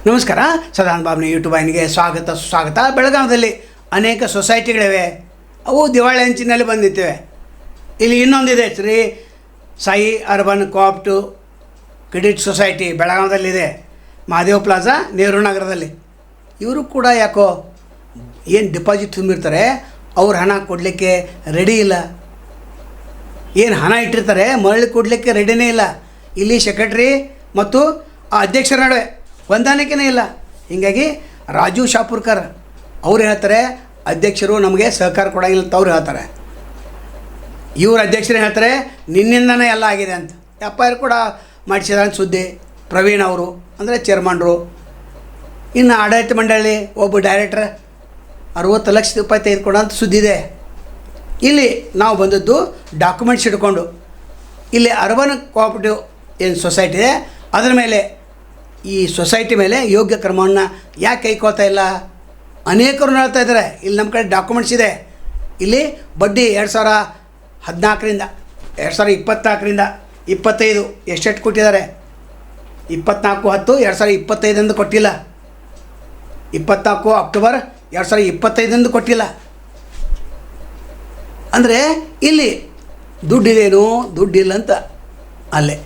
ನಮಸ್ಕಾರ. ಸದಾನಂದ ಬಾಬುನ ಯೂಟ್ಯೂಬ್ ವಾಹಿನಿಗೆ ಸ್ವಾಗತ ಸುಸ್ವಾಗತ. ಬೆಳಗಾವಿಯಲ್ಲಿ ಅನೇಕ ಸೊಸೈಟಿಗಳಿವೆ, ಅವು ದಿವಾಳಿ ಅಂಚಿನಲ್ಲಿ ಬಂದಿದ್ದೇವೆ. ಇಲ್ಲಿ ಇನ್ನೊಂದಿದೆ, Shri Sai urban cooperative credit society ಬೆಳಗಾವಿಯಲ್ಲಿದೆ, ಮಹಾದೇವ ಪ್ಲಾಜಾ, ನೆಹರು ನಗರದಲ್ಲಿ. ಇವರು ಕೂಡ ಯಾಕೋ ಏನು ಡಿಪಾಸಿಟ್ ತುಂಬಿರ್ತಾರೆ, ಅವ್ರ ಹಣ ಕೊಡಲಿಕ್ಕೆ ರೆಡಿ ಇಲ್ಲ. ಏನು ಹಣ ಇಟ್ಟಿರ್ತಾರೆ ಮರಳಿ ಕೊಡಲಿಕ್ಕೆ ರೆಡಿನೇ ಇಲ್ಲ. ಇಲ್ಲಿ ಸೆಕ್ರೆಟ್ರಿ ಮತ್ತು ಆ ಅಧ್ಯಕ್ಷರ ನಡುವೆ ಹೊಂದಾಣಿಕೆನೇ ಇಲ್ಲ. ಹೀಗಾಗಿ ರಾಜು ಶಾಪುರ್ಕರ್ ಅವ್ರು ಹೇಳ್ತಾರೆ, ಅಧ್ಯಕ್ಷರು ನಮಗೆ ಸಹಕಾರ ಕೊಡೋಂಗಿಲ್ಲ ಅಂತ ಅವ್ರು ಹೇಳ್ತಾರೆ. ಇವ್ರ ಅಧ್ಯಕ್ಷರು ಹೇಳ್ತಾರೆ, ನಿನ್ನಿಂದನೇ ಎಲ್ಲ ಆಗಿದೆ ಅಂತ. FIR ಕೂಡ ಮಾಡಿಸಿದ ಸುದ್ದಿ. ಪ್ರವೀಣ್ ಅವರು ಅಂದರೆ ಚೇರ್ಮನ್ರು. ಇನ್ನು ಆಡಳಿತ ಮಂಡಳಿ ಒಬ್ಬ ಡೈರೆಕ್ಟ್ರ್ 60 ಲಕ್ಷ ರೂಪಾಯಿ ತೆಗೆದುಕೊಡೋ ಅಂತ ಸುದ್ದಿ ಇದೆ. ಇಲ್ಲಿ ನಾವು ಬಂದದ್ದು ಡಾಕ್ಯುಮೆಂಟ್ಸ್ ಇಟ್ಕೊಂಡು. ಇಲ್ಲಿ ಅರ್ಬನ್ ಕೋಆಪರೇಟಿವ್ ಏನು ಸೊಸೈಟಿ ಇದೆ, ಅದರ ಮೇಲೆ ಈ ಸೊಸೈಟಿ ಮೇಲೆ ಯೋಗ್ಯ ಕ್ರಮವನ್ನು ಯಾಕೆ ಕೈಗೊಳ್ತಾ ಇಲ್ಲ ಅನೇಕರು ಹೇಳ್ತಾ ಇದ್ದಾರೆ. ಇಲ್ಲಿ ನಮ್ಮ ಕಡೆ ಡಾಕ್ಯುಮೆಂಟ್ಸ್ ಇದೆ. ಇಲ್ಲಿ ಬಡ್ಡಿ 2014ರಿಂದ 2024ರಿಂದ 25 ಎಷ್ಟೆಷ್ಟು ಕೊಟ್ಟಿದ್ದಾರೆ? 24/10/2025 ಕೊಟ್ಟಿಲ್ಲ. 24 ಅಕ್ಟೋಬರ್ 2025 ಕೊಟ್ಟಿಲ್ಲ. ಅಂದರೆ ಇಲ್ಲಿ ದುಡ್ಡಿದೇನು ದುಡ್ಡಿಲ್ಲ ಅಂತ ಅಲ್ಲೇ.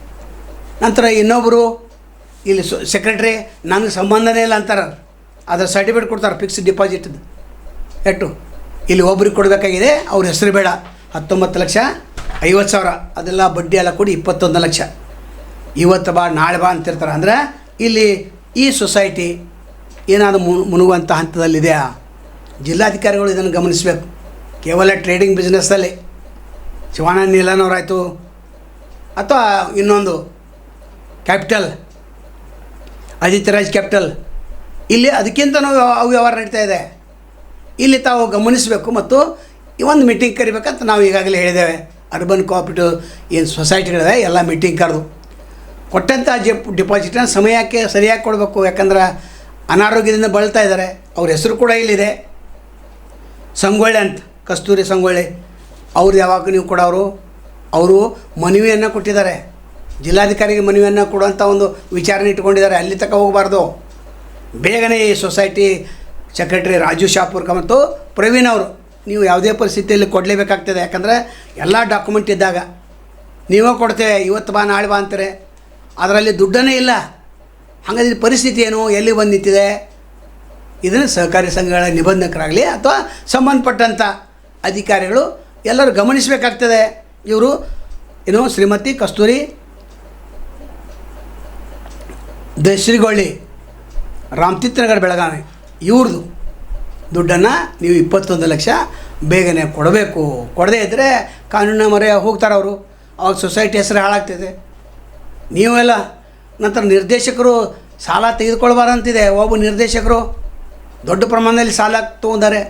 ನಂತರ ಇನ್ನೊಬ್ಬರು ಇಲ್ಲಿ ಸೆಕ್ರೆಟ್ರಿ ನನಗೆ ಸಂಬಂಧನೇ ಇಲ್ಲ ಅಂತಾರೆ. ಅದರ ಸರ್ಟಿಫಿಕೇಟ್ ಕೊಡ್ತಾರೆ ಫಿಕ್ಸ್ಡ್ ಡಿಪಾಸಿಟ್ದು. ಎಷ್ಟು ಇಲ್ಲಿ ಒಬ್ರಿಗೆ ಕೊಡಬೇಕಾಗಿದೆ, ಅವ್ರ ಹೆಸರು ಬೇಡ. 19,50,000 ಅದೆಲ್ಲ ಬಡ್ಡಿ ಎಲ್ಲ ಕೂಡಿ 21 ಲಕ್ಷ. ಇವತ್ತು ಬಾ ನಾಳೆ ಬಾ ಅಂತಿರ್ತಾರೆ. ಅಂದರೆ ಇಲ್ಲಿ ಈ ಸೊಸೈಟಿ ಏನಾದರೂ ಮುನುಗುವಂಥ ಹಂತದಲ್ಲಿದೆಯಾ? ಜಿಲ್ಲಾಧಿಕಾರಿಗಳು ಇದನ್ನು ಗಮನಿಸಬೇಕು. ಕೇವಲ ಟ್ರೇಡಿಂಗ್ ಬಿಸ್ನೆಸ್ಸಲ್ಲಿ ಶಿವಾನಂದ ನೀಲನವರಾಯಿತು ಅಥವಾ ಇನ್ನೊಂದು ಕ್ಯಾಪಿಟಲ್ ಆದಿತ್ಯರಾಜ್ ಕ್ಯಾಪಿಟಲ್, ಇಲ್ಲಿ ಅದಕ್ಕಿಂತನೂ ಅವ್ಯವಹಾರ ನಡೀತಾ ಇದೆ. ಇಲ್ಲಿ ತಾವು ಗಮನಿಸಬೇಕು ಮತ್ತು ಈ ಒಂದು ಮೀಟಿಂಗ್ ಕರಿಬೇಕಂತ ನಾವು ಈಗಾಗಲೇ ಹೇಳಿದ್ದೇವೆ. ಅರ್ಬನ್ ಕೋಆಪರೇಟಿವ್ ಏನು ಸೊಸೈಟಿಗಳಿವೆ ಎಲ್ಲ ಮೀಟಿಂಗ್ ಕರೆದು ಕೊಟ್ಟಂಥ ಡಿಪಾಸಿಟ್ನ ಸಮಯಕ್ಕೆ ಸರಿಯಾಗಿ ಕೊಡಬೇಕು. ಯಾಕಂದ್ರೆ ಅನಾರೋಗ್ಯದಿಂದ ಬಳಲ್ತಾ ಇದ್ದಾರೆ. ಅವ್ರ ಹೆಸರು ಕೂಡ ಇಲ್ಲಿದೆ, ಸಂಗೊಳ್ಳಿ ಅಂತ, ಕಸ್ತೂರಿ ಸಂಗೊಳ್ಳಿ. ಅವ್ರು ಯಾವಾಗ ನೀವು ಕೊಡೋರು, ಅವರು ಮನವಿಯನ್ನು ಕೊಟ್ಟಿದ್ದಾರೆ. ಜಿಲ್ಲಾಧಿಕಾರಿಗೆ ಮನವಿಯನ್ನು ಕೊಡುವಂಥ ಒಂದು ವಿಚಾರಣೆ ಇಟ್ಕೊಂಡಿದ್ದಾರೆ. ಅಲ್ಲಿ ತನಕ ಹೋಗಬಾರ್ದು. ಬೇಗನೆ ಈ ಸೊಸೈಟಿ ಸೆಕ್ರೆಟರಿ ರಾಜು ಶಾಪುರ್ಕರ್ ಮತ್ತು ಪ್ರವೀಣ್ ಅವರು ನೀವು ಯಾವುದೇ ಪರಿಸ್ಥಿತಿಯಲ್ಲಿ ಕೊಡಲೇಬೇಕಾಗ್ತದೆ. ಯಾಕಂದರೆ ಎಲ್ಲ ಡಾಕ್ಯುಮೆಂಟ್ ಇದ್ದಾಗ ನೀವೇ ಕೊಡ್ತೇವೆ, ಇವತ್ತು ಬಾ ನಾಳೆ ಬಾ ಅಂತಾರೆ, ಅದರಲ್ಲಿ ದುಡ್ಡನ್ನೇ ಇಲ್ಲ. ಹಾಗಾದ್ರೆ ಪರಿಸ್ಥಿತಿ ಏನು, ಎಲ್ಲಿ ಬಂದು ನಿಂತಿದೆ? ಇದನ್ನು ಸಹಕಾರಿ ಸಂಘಗಳ ನಿಬಂಧಕರಾಗಲಿ ಅಥವಾ ಸಂಬಂಧಪಟ್ಟಂಥ ಅಧಿಕಾರಿಗಳು ಎಲ್ಲರೂ ಗಮನಿಸಬೇಕಾಗ್ತದೆ. ಇವರು ಏನು ಶ್ರೀಮತಿ ಕಸ್ತೂರಿ ದಶ್ರಿಗೊಳ್ಳಿ, ರಾಮತೀರ್ಥನಗರ, ಬೆಳಗಾವಿ, ಇವ್ರದ್ದು ದುಡ್ಡನ್ನು ನೀವು 21 ಲಕ್ಷ ಬೇಗನೆ ಕೊಡಬೇಕು. ಕೊಡದೇ ಇದ್ದರೆ ಕಾನೂನಿನ ಮೊರೆ ಹೋಗ್ತಾರೆ ಅವರು. ಅವಾಗ ಸೊಸೈಟಿ ಹೆಸರು ಹಾಳಾಗ್ತಿದೆ. ನೀವೆಲ್ಲ ನಂತರ ನಿರ್ದೇಶಕರು ಸಾಲ ತೆಗೆದುಕೊಳ್ಬಾರಂತಿದೆ. ಒಬ್ಬ ನಿರ್ದೇಶಕರು ದೊಡ್ಡ ಪ್ರಮಾಣದಲ್ಲಿ ಸಾಲ ತೊಗೊಂಡಾರೆ,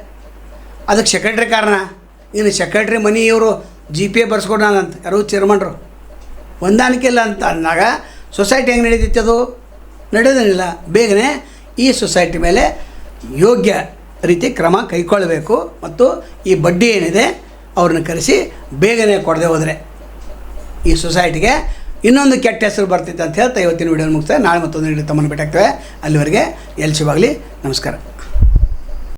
ಅದಕ್ಕೆ ಸೆಕ್ರೆಟ್ರಿ ಕಾರಣ. ಇನ್ನು ಸೆಕ್ರೆಟ್ರಿ ಮನಿ ಇವರು GPA ಬರ್ಸ್ಕೊಡೋಣಂತ ಯಾರು ಚೇರ್ಮನ್ರು. ಹೊಂದಾಣಿಕೆ ಇಲ್ಲ ಅಂತ ಅಂದಾಗ ಸೊಸೈಟಿ ಹೆಂಗೆ ನಡೀತೈತೆ? ಅದು ನಡೆಯೋದಿಲ್ಲ. ಬೇಗನೆ ಈ ಸೊಸೈಟಿ ಮೇಲೆ ಯೋಗ್ಯ ರೀತಿ ಕ್ರಮ ಕೈಗೊಳ್ಳಬೇಕು ಮತ್ತು ಈ ಬಡ್ಡಿ ಏನಿದೆ ಅವ್ರನ್ನ ಕರೆಸಿ ಬೇಗನೆ ಕೊಡದೆ ಹೋದರೆ ಈ ಸೊಸೈಟಿಗೆ ಇನ್ನೊಂದು ಕೆಟ್ಟ ಹೆಸರು ಬರ್ತಿತ್ತು ಅಂತ ಹೇಳ್ತಾ ಇವತ್ತಿನ ವಿಡಿಯೋ ಮುಗಿಸ್ತಾರೆ. ನಾಳೆ ಮತ್ತೊಂದು ವಿಡಿಯೋ ತಮ್ಮನ್ನು ಭೇಟಿಯಾಗ್ತೇವೆ. ಅಲ್ಲಿವರೆಗೆ ಎಲ್ಲಿ ಶಿವಾಗಲಿ. ನಮಸ್ಕಾರ.